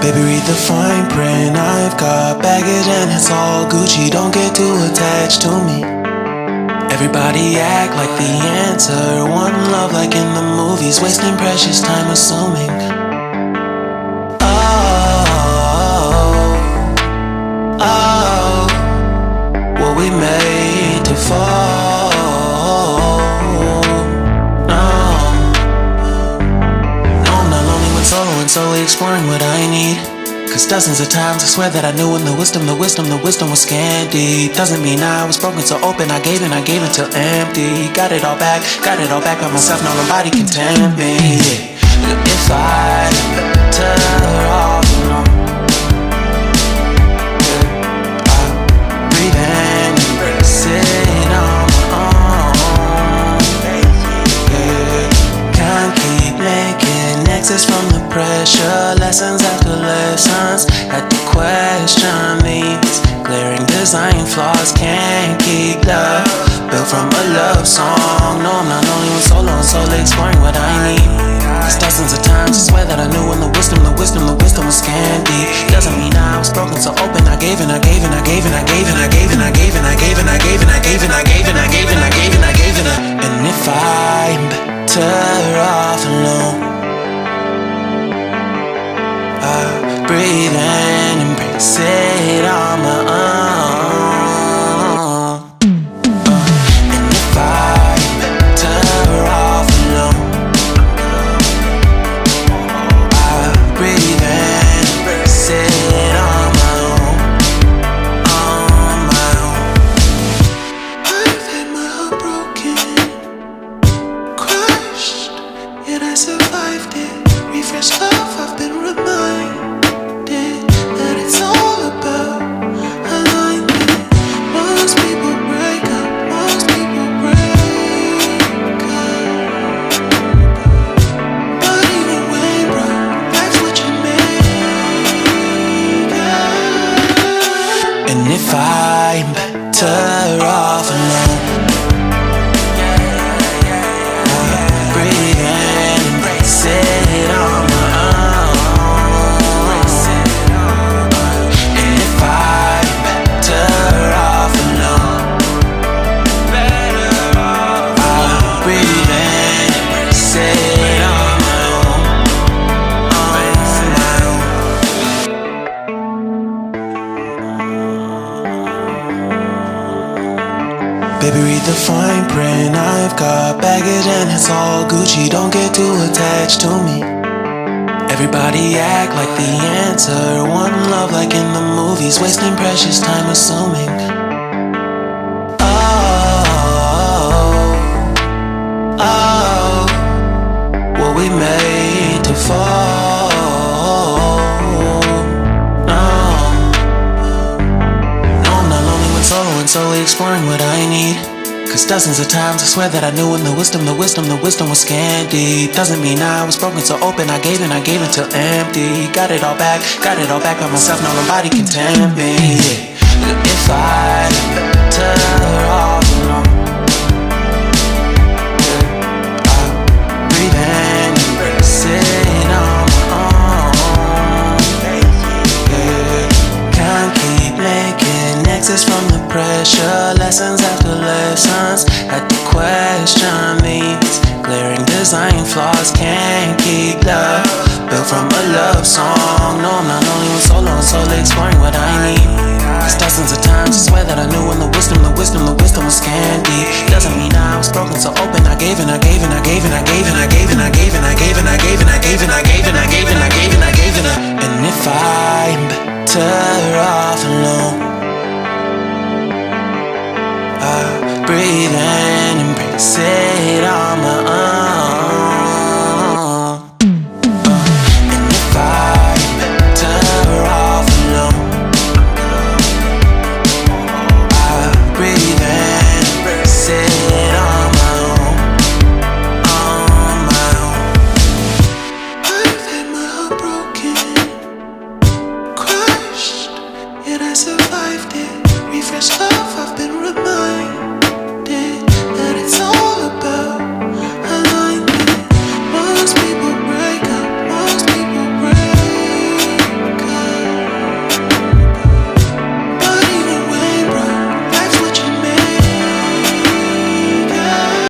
Baby, read the fine print. I've got baggage and it's all Gucci. Don't get too attached to me. Everybody act like the answer. One love like in the movies. Wasting precious time assuming. Oh, were we made to fall? No, I'm not lonely when solo and solely exploring what I need. Cause dozens of times I swear that I knew when the wisdom was scanty. Doesn't mean I was broken, so open, I gave until empty. Got it all back by myself, now nobody can tempt me. If I better off alone, I breathe and embrace it on my own. Can't keep making exits from the pressure. Lessons after lessons, had to question these glaring design flaws. Can't keep love built from a love song. No, I'm not only with solo and solely exploring what I need. Cause dozens of times I swear that I knew when the wisdom was scanty. Doesn't mean I was broken, so open, I gave and I gave and I gave and I gave and I gave and I gave and I gave and I gave and I gave and I gave and I gave and I gave and I gave and I. And if I'm better off alone, I breathe and embrace it on my own. And if I'm better off alone, I breathe and embrace it on my own. On my own. I've had my heart broken, crushed, yet I survived it. Refreshed love, I've been reminded that it's all about alignment. Most people break up, most people break up. But even when broke, that's what you make up. And if I'm better off alone, I breathe and embrace it on my own. And if I'm better off alone, I breathe and embrace it on my own. Baby, read the fine print. I've got baggage and it's all Gucci. Don't get too attached to me. Everybody act like the answer. One love like in the movies. Wasting precious time assuming. Oh, were we made to fall? No, I'm not lonely when solo and solely exploring what I need. Cause dozens of times I swear that I knew when the wisdom was scanty. Doesn't mean I was broken, so open, I gave until empty. Got it all back by myself, now nobody can tempt me. If I better off alone, I breathe and embrace it on my own. Can't keep making exits from the pressure. Lessons after lessons, had to question these glaring design flaws. Can't keep love built from a love song. No, I'm not only with solo and solely exploring what I need. Cause dozens of times I swear that I knew when the wisdom was scanty. Doesn't mean I was broken, so open, I gave and I gave and I gave and I gave and I gave and I gave and I gave and I gave and I gave and I gave and I gave and I gave and I gave and I. And if I'm better off alone, I breathe and embrace it all.